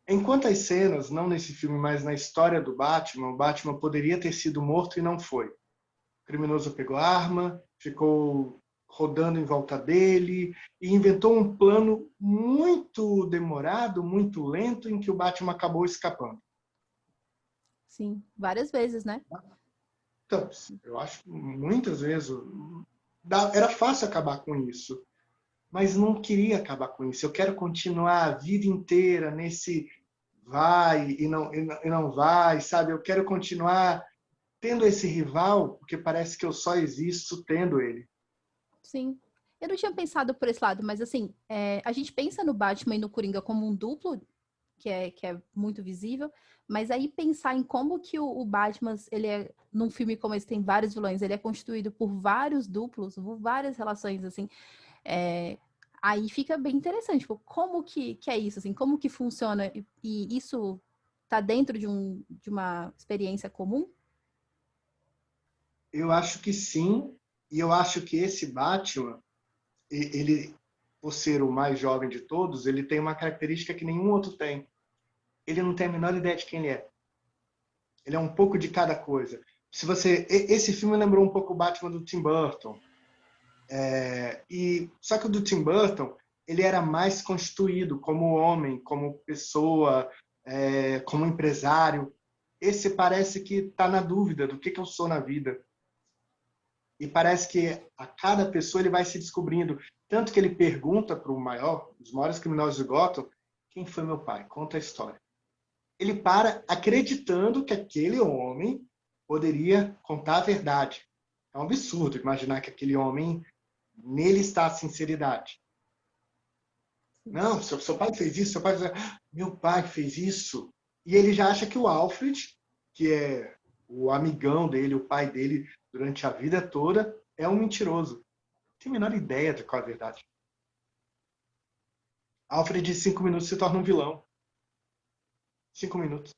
Em quantas cenas, não nesse filme, mas na história do Batman, o Batman poderia ter sido morto e não foi. O criminoso pegou a arma, ficou rodando em volta dele e inventou um plano muito demorado, muito lento, em que o Batman acabou escapando. Sim, várias vezes, né? Então, eu acho que muitas vezes era fácil acabar com isso, mas não queria acabar com isso. Eu quero continuar a vida inteira nesse vai e não vai, sabe? Eu quero continuar tendo esse rival, porque parece que eu só existo tendo ele. Sim. Eu não tinha pensado por esse lado, mas assim, a gente pensa no Batman e no Coringa como um duplo que é muito visível, mas aí pensar em como que o Batman, ele é, num filme como esse, tem vários vilões, ele é constituído por vários duplos, por várias relações, assim, aí fica bem interessante, tipo, como que é isso, assim, como que funciona, e isso tá dentro de uma experiência comum? Eu acho que sim, e eu acho que esse Batman, ele, por ser o mais jovem de todos, ele tem uma característica que nenhum outro tem. Ele não tem a menor ideia de quem ele é. Ele é um pouco de cada coisa. Se você, esse filme lembrou um pouco o Batman do Tim Burton. Só que o do Tim Burton, ele era mais constituído como homem, como pessoa, como empresário. Esse parece que está na dúvida do que eu sou na vida. E parece que a cada pessoa ele vai se descobrindo. Tanto que ele pergunta para os maiores criminosos de Gotham, quem foi meu pai? Conta a história. Ele para acreditando que aquele homem poderia contar a verdade. É um absurdo imaginar que aquele homem, nele está a sinceridade. Não, seu pai fez isso, seu pai fez... Meu pai fez isso. E ele já acha que o Alfred, que é o amigão dele, o pai dele, durante a vida toda, é um mentiroso. Não tem a menor ideia de qual é a verdade. Alfred, em 5 minutos, se torna um vilão. 5 minutos.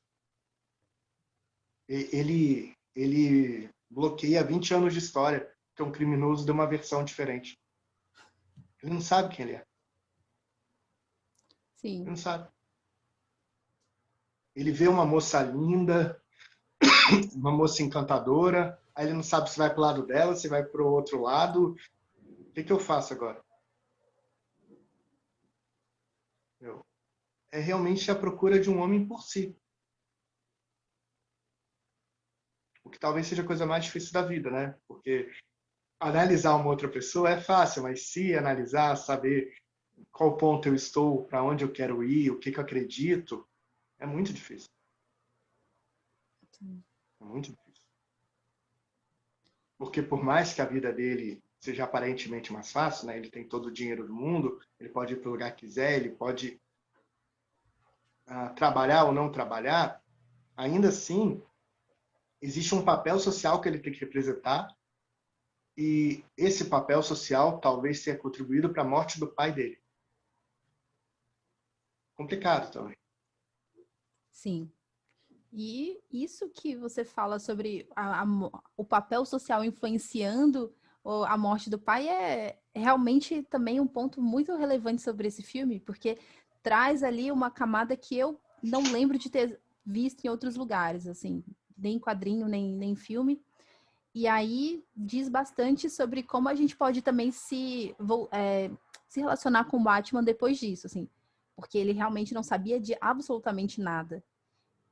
Ele bloqueia 20 anos de história, que é um criminoso de uma versão diferente. Ele não sabe quem ele é. Sim. Ele não sabe. Ele vê uma moça linda, uma moça encantadora, aí ele não sabe se vai para o lado dela, se vai para o outro lado. O que eu faço agora? É realmente a procura de um homem por si. O que talvez seja a coisa mais difícil da vida, né? Porque analisar uma outra pessoa é fácil, mas se analisar, saber qual ponto eu estou, para onde eu quero ir, o que eu acredito, é muito difícil. É muito difícil. Porque por mais que a vida dele seja aparentemente mais fácil, né? Ele tem todo o dinheiro do mundo, ele pode ir para o lugar que quiser, ele pode trabalhar ou não trabalhar, ainda assim, existe um papel social que ele tem que representar e esse papel social talvez tenha contribuído para a morte do pai dele. Complicado também. Sim. E isso que você fala sobre o papel social influenciando a morte do pai é realmente também um ponto muito relevante sobre esse filme, porque traz ali uma camada que eu não lembro de ter visto em outros lugares, assim, nem quadrinho, nem filme. E aí diz bastante sobre como a gente pode também se relacionar com o Batman depois disso, assim, porque ele realmente não sabia de absolutamente nada.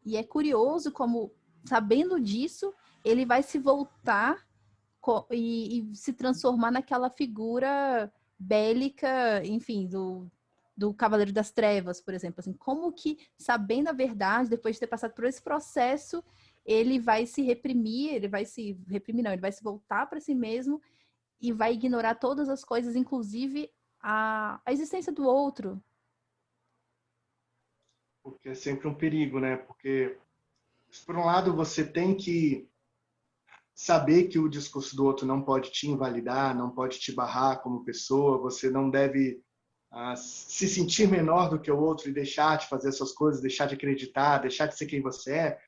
E é curioso como, sabendo disso, ele vai se voltar e se transformar naquela figura bélica, enfim, do Cavaleiro das Trevas, por exemplo. Assim, como que, sabendo a verdade, depois de ter passado por esse processo, ele vai se reprimir, ele vai se voltar para si mesmo e vai ignorar todas as coisas, inclusive a existência do outro. Porque é sempre um perigo, né? Porque, por um lado, você tem que saber que o discurso do outro não pode te invalidar, não pode te barrar como pessoa, você não deve se sentir menor do que o outro e deixar de fazer suas coisas, deixar de acreditar, deixar de ser quem você é.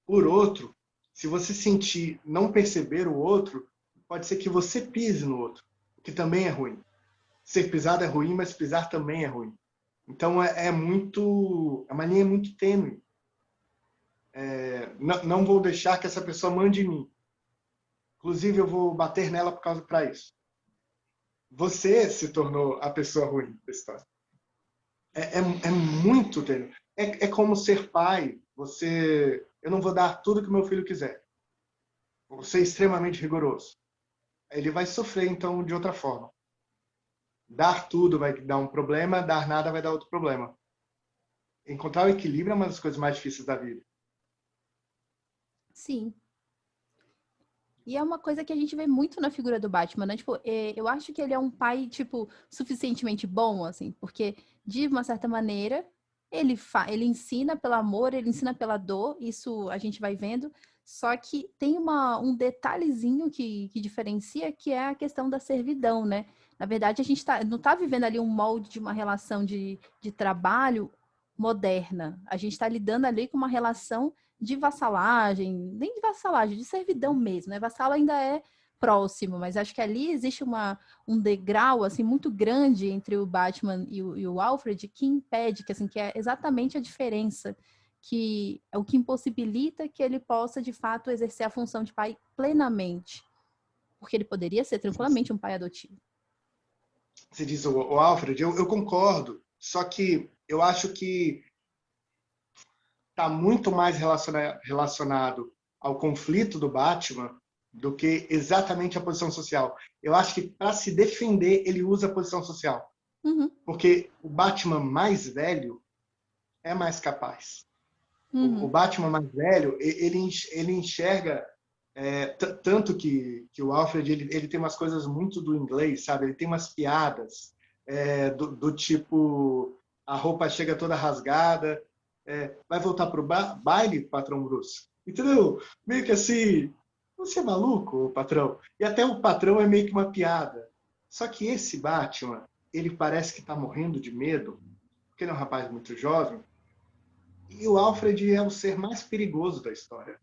Por outro, se você sentir não perceber o outro, pode ser que você pise no outro, o que também é ruim. Ser pisado é ruim, mas pisar também é ruim. Então é uma linha muito tênue. Não vou deixar que essa pessoa mande em mim. Inclusive, eu vou bater nela por causa para isso. Você se tornou a pessoa ruim da história. É muito tênue. É como ser pai. Eu não vou dar tudo que meu filho quiser. Vou ser extremamente rigoroso. Ele vai sofrer, então, de outra forma. Dar tudo vai dar um problema, dar nada vai dar outro problema. Encontrar o equilíbrio é uma das coisas mais difíceis da vida. Sim. E é uma coisa que a gente vê muito na figura do Batman, né? Tipo, eu acho que ele é um pai, tipo, suficientemente bom, assim, porque, de uma certa maneira, ele ensina pelo amor, ele ensina pela dor, isso a gente vai vendo, só que tem um detalhezinho que diferencia, que é a questão da servidão, né? Na verdade, a gente não está vivendo ali um molde de uma relação de trabalho moderna. A gente está lidando ali com uma relação de vassalagem, nem de vassalagem, de servidão mesmo, né? Vassalo ainda é próximo, mas acho que ali existe um degrau assim muito grande entre o Batman e o Alfred que impede, que assim, que é exatamente a diferença, que é o que impossibilita que ele possa de fato exercer a função de pai plenamente, porque ele poderia ser tranquilamente um pai adotivo. Você diz o Alfred, eu concordo, só que eu acho que está muito mais relacionado ao conflito do Batman do que exatamente a posição social. Eu acho que para se defender ele usa a posição social, porque o Batman mais velho é mais capaz. O Batman mais velho ele enxerga tanto que o Alfred ele tem umas coisas muito do inglês, sabe? Ele tem umas piadas do tipo a roupa chega toda rasgada, vai voltar pro baile, patrão Bruce? Entendeu? Meio que assim, você é maluco, patrão? E até o patrão é meio que uma piada. Só que esse Batman, ele parece que está morrendo de medo, porque ele é um rapaz muito jovem, e o Alfred é o ser mais perigoso da história.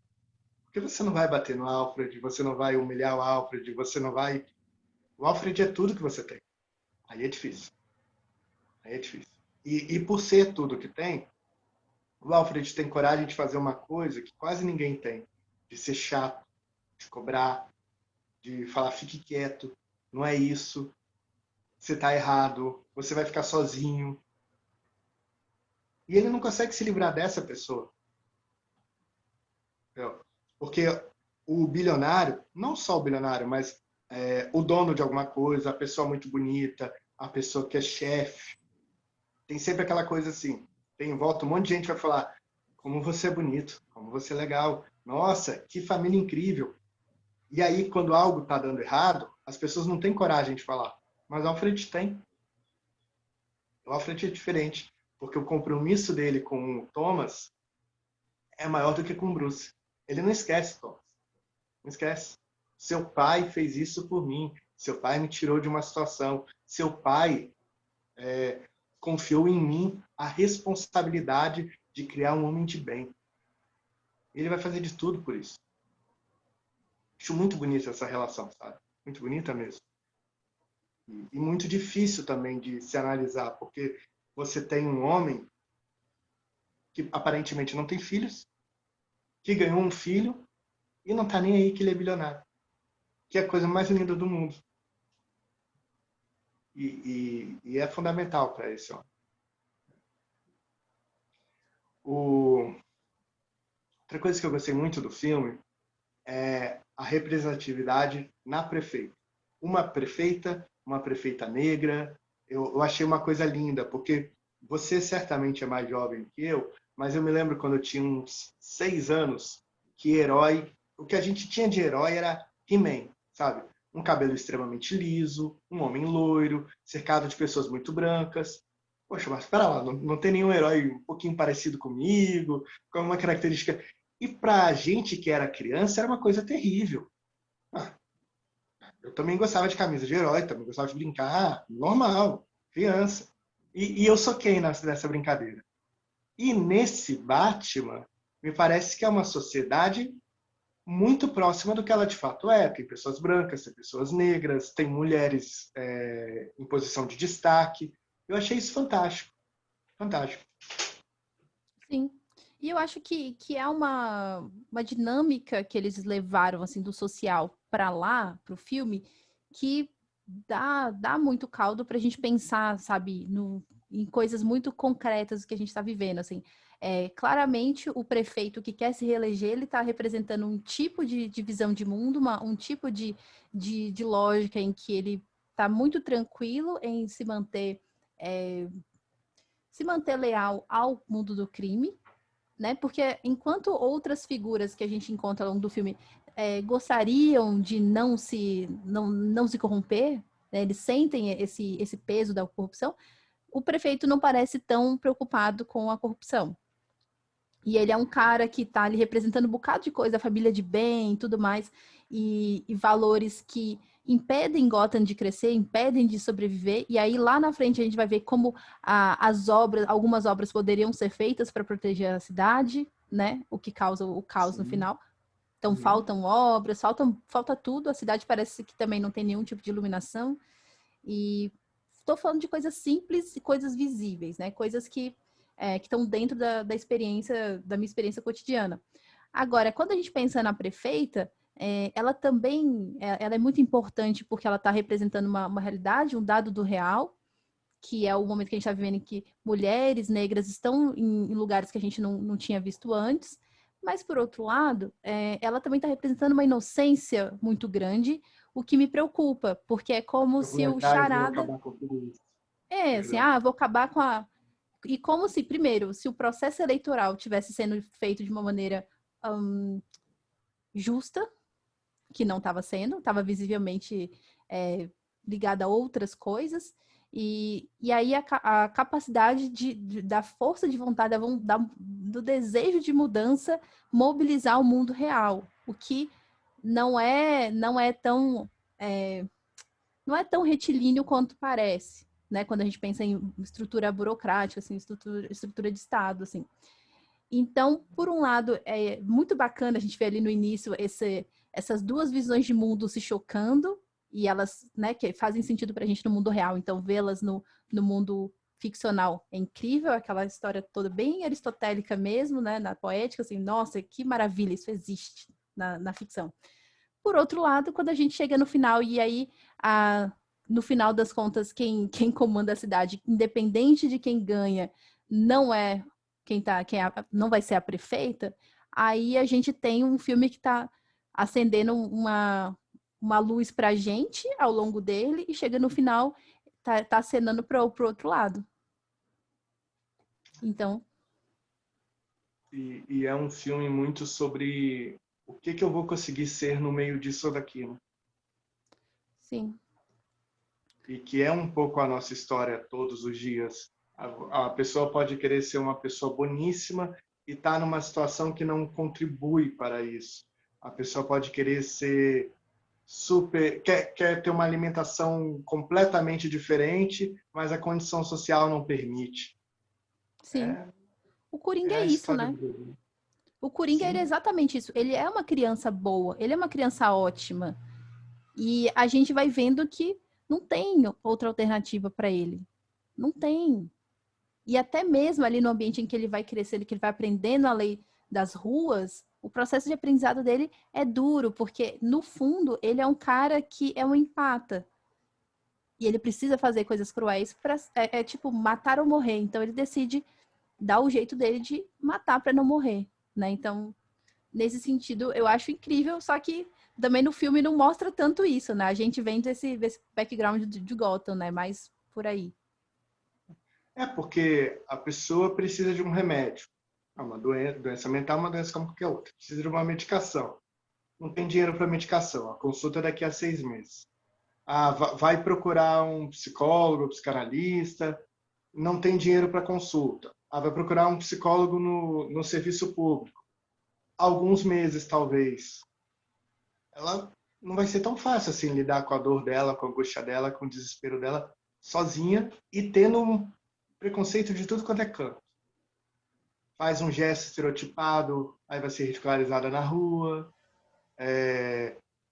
Porque você não vai bater no Alfred, você não vai humilhar o Alfred, você não vai... O Alfred é tudo que você tem. Aí é difícil. Aí é difícil. E por ser tudo que tem, o Alfred tem coragem de fazer uma coisa que quase ninguém tem. De ser chato, de cobrar, de falar, fique quieto, não é isso, você está errado, você vai ficar sozinho. E ele não consegue se livrar dessa pessoa. Porque o bilionário, não só o bilionário, mas o dono de alguma coisa, a pessoa muito bonita, a pessoa que é chefe, tem sempre aquela coisa assim, tem em volta um monte de gente vai falar, como você é bonito, como você é legal, nossa, que família incrível. E aí, quando algo está dando errado, as pessoas não têm coragem de falar. Mas o Alfred tem. O Alfred é diferente, porque o compromisso dele com o Thomas é maior do que com o Bruce. Ele não esquece, Thomas. Não esquece. Seu pai fez isso por mim. Seu pai me tirou de uma situação. Seu pai confiou em mim a responsabilidade de criar um homem de bem. Ele vai fazer de tudo por isso. Acho muito bonita essa relação, sabe? Muito bonita mesmo. E muito difícil também de se analisar, porque você tem um homem que aparentemente não tem filhos, que ganhou um filho e não tá nem aí que ele é bilionário. Que é a coisa mais linda do mundo. E é fundamental para esse homem. Outra coisa que eu gostei muito do filme é a representatividade na prefeita. Uma prefeita negra. Eu achei uma coisa linda, porque você certamente é mais jovem que eu, mas eu me lembro quando eu tinha uns 6 anos, que o que a gente tinha de herói era He-Man, sabe? Um cabelo extremamente liso, um homem loiro, cercado de pessoas muito brancas. Poxa, mas espera lá, não tem nenhum herói um pouquinho parecido comigo, com uma característica... E para a gente que era criança, era uma coisa terrível. Eu também gostava de camisa de herói, também gostava de brincar, normal, criança. E eu soquei nessa brincadeira. E nesse Batman, me parece que é uma sociedade muito próxima do que ela de fato é. Tem pessoas brancas, tem pessoas negras, tem mulheres em posição de destaque. Eu achei isso fantástico. Fantástico. Sim. E eu acho que é uma dinâmica que eles levaram assim do social para lá, para o filme, que dá muito caldo para a gente pensar, sabe, em coisas muito concretas que a gente está vivendo. Assim, claramente, o prefeito que quer se reeleger, ele está representando um tipo de visão de mundo, um tipo de lógica em que ele está muito tranquilo em se manter leal ao mundo do crime, né? Porque enquanto outras figuras que a gente encontra ao longo do filme gostariam de não se corromper, né? Eles sentem esse peso da corrupção, o prefeito não parece tão preocupado com a corrupção. E ele é um cara que está ali representando um bocado de coisa, a família de bem e tudo mais, e valores que impedem Gotham de crescer, impedem de sobreviver. E aí lá na frente a gente vai ver como algumas obras poderiam ser feitas para proteger a cidade, né? O que causa o caos no final. Então faltam obras, falta tudo. A cidade parece que também não tem nenhum tipo de iluminação. E estou falando de coisas simples e coisas visíveis, né? Coisas que estão dentro da minha experiência cotidiana. Agora, quando a gente pensa na prefeita, ela também ela é muito importante porque ela está representando uma realidade, um dado do real, que é o momento que a gente está vivendo em que mulheres negras estão em lugares que a gente não tinha visto antes. Mas, por outro lado, ela também está representando uma inocência muito grande, o que me preocupa, porque é como se o charada... assim, vou acabar com a... E como se, primeiro, se o processo eleitoral tivesse sendo feito de uma maneira justa, que não estava sendo, estava visivelmente ligada a outras coisas, e aí a capacidade da força de vontade, do desejo de mudança, mobilizar o mundo real, o que não é tão retilíneo quanto parece, né? Quando a gente pensa em estrutura burocrática, assim, estrutura de Estado, assim. Então, por um lado, é muito bacana a gente ver ali no início essas duas visões de mundo se chocando, e elas, né, que fazem sentido para a gente no mundo real. Então, vê-las no mundo ficcional é incrível, aquela história toda bem aristotélica mesmo, né, na poética, assim, nossa, que maravilha, isso existe na ficção. Por outro lado, quando a gente chega no final, e aí, no final das contas, quem comanda a cidade, independente de quem ganha, não é não vai ser a prefeita, aí a gente tem um filme que está acendendo uma luz para a gente ao longo dele, e chega no final, tá acenando para o outro lado. Então... E é um filme muito sobre o que eu vou conseguir ser no meio disso ou daquilo. Sim. E que é um pouco a nossa história todos os dias. A pessoa pode querer ser uma pessoa boníssima e está numa situação que não contribui para isso. A pessoa pode querer ser quer ter uma alimentação completamente diferente, mas a condição social não permite. Sim. O Coringa é a isso, história né? do... O Coringa, ele é exatamente isso. Ele é uma criança boa, ele é uma criança ótima. E a gente vai vendo que não tem outra alternativa para ele. Não tem. E até mesmo ali no ambiente em que ele vai crescendo, que ele vai aprendendo a lei das ruas, o processo de aprendizado dele é duro, porque no fundo ele é um cara que é um empata. E ele precisa fazer coisas cruéis para tipo matar ou morrer. Então ele decide dar o jeito dele de matar para não morrer, né? Então, nesse sentido, eu acho incrível, só que também no filme não mostra tanto isso, né? A gente vendo esse background de Gotham, né? Mais por aí. Porque a pessoa precisa de um remédio. Uma doença mental é uma doença como qualquer outra. Precisa de uma medicação. Não tem dinheiro para medicação. A consulta é daqui a 6 meses. Vai procurar um psicólogo, psicanalista. Não tem dinheiro para consulta. Vai procurar um psicólogo no serviço público. Alguns meses, talvez. Ela não vai ser tão fácil assim lidar com a dor dela, com a angústia dela, com o desespero dela, sozinha e tendo um preconceito de tudo quanto é canto. Faz um gesto estereotipado, aí vai ser ridicularizada na rua.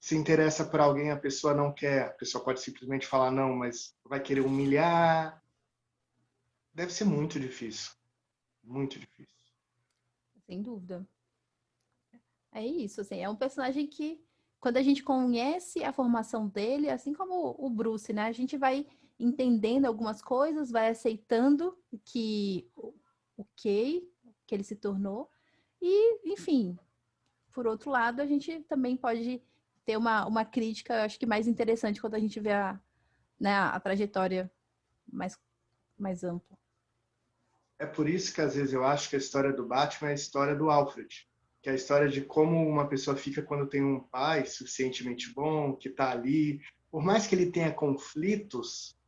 Se interessa por alguém, a pessoa não quer. A pessoa pode simplesmente falar não, mas vai querer humilhar. Deve ser muito difícil. Muito difícil. Sem dúvida. É isso, assim, é um personagem que, quando a gente conhece a formação dele, assim como o Bruce, né? A gente vai entendendo algumas coisas, vai aceitando que que ele se tornou. E, enfim, por outro lado, a gente também pode ter uma crítica, acho que mais interessante quando a gente vê né, a trajetória mais ampla. É por isso que às vezes eu acho que a história do Batman é a história do Alfred, que é a história de como uma pessoa fica quando tem um pai suficientemente bom, que está ali. Por mais que ele tenha conflitos,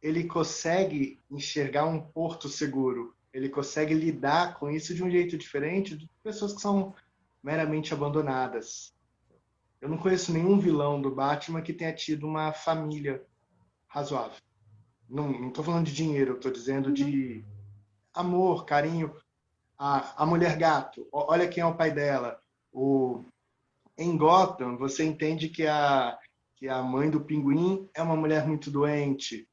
ele consegue enxergar um porto seguro. Ele consegue lidar com isso de um jeito diferente de pessoas que são meramente abandonadas. Eu não conheço nenhum vilão do Batman que tenha tido uma família razoável. Não estou falando de dinheiro, eu estou dizendo Uhum. de amor, carinho. A mulher gato, olha quem é o pai dela. Em Gotham, você entende que a mãe do Pinguim é uma mulher muito doente.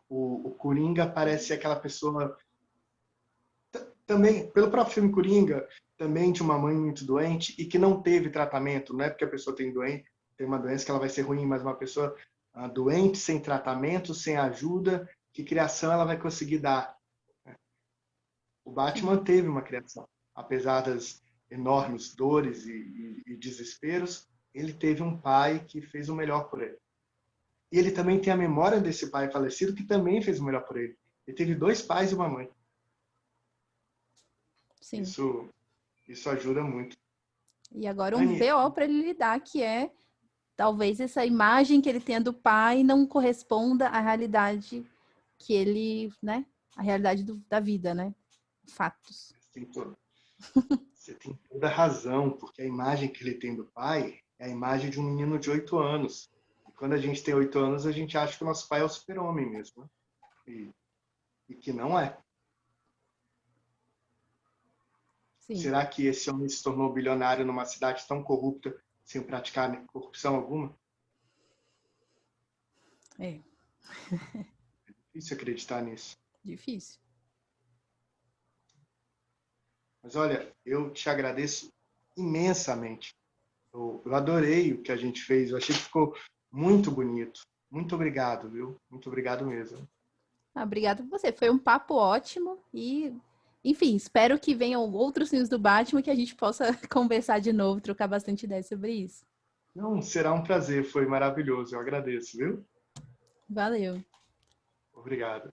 O Coringa parece aquela pessoa também, pelo próprio filme Coringa, também de uma mãe muito doente e que não teve tratamento. Não é porque a pessoa tem uma doença que ela vai ser ruim, mas uma pessoa doente, sem tratamento, sem ajuda, que criação ela vai conseguir dar? O Sim. Batman teve uma criação. Apesar das enormes dores e desesperos, ele teve um pai que fez o melhor por ele. E ele também tem a memória desse pai falecido que também fez o melhor por ele. Ele teve 2 pais e uma mãe. Sim. Isso ajuda muito. E agora um Anne, BO para ele lidar, que é talvez essa imagem que ele tenha do pai não corresponda à realidade que ele, né? A realidade da vida, né? Fatos. você tem toda a razão, porque a imagem que ele tem do pai é a imagem de um menino de 8 anos. E quando a gente tem 8 anos, a gente acha que o nosso pai é o super-homem mesmo. Né? E que não é. Sim. Será que esse homem se tornou bilionário numa cidade tão corrupta sem praticar corrupção alguma? É Difícil acreditar nisso. difícil. Mas olha, eu te agradeço imensamente. Eu adorei o que a gente fez. Eu achei que ficou muito bonito. Muito obrigado, viu? Muito obrigado mesmo. Ah, obrigada por você. Foi um papo ótimo e, enfim, espero que venham outros filmes do Batman que a gente possa conversar de novo, trocar bastante ideias sobre isso. Não, será um prazer. Foi maravilhoso. Eu agradeço, viu? Valeu. Obrigado.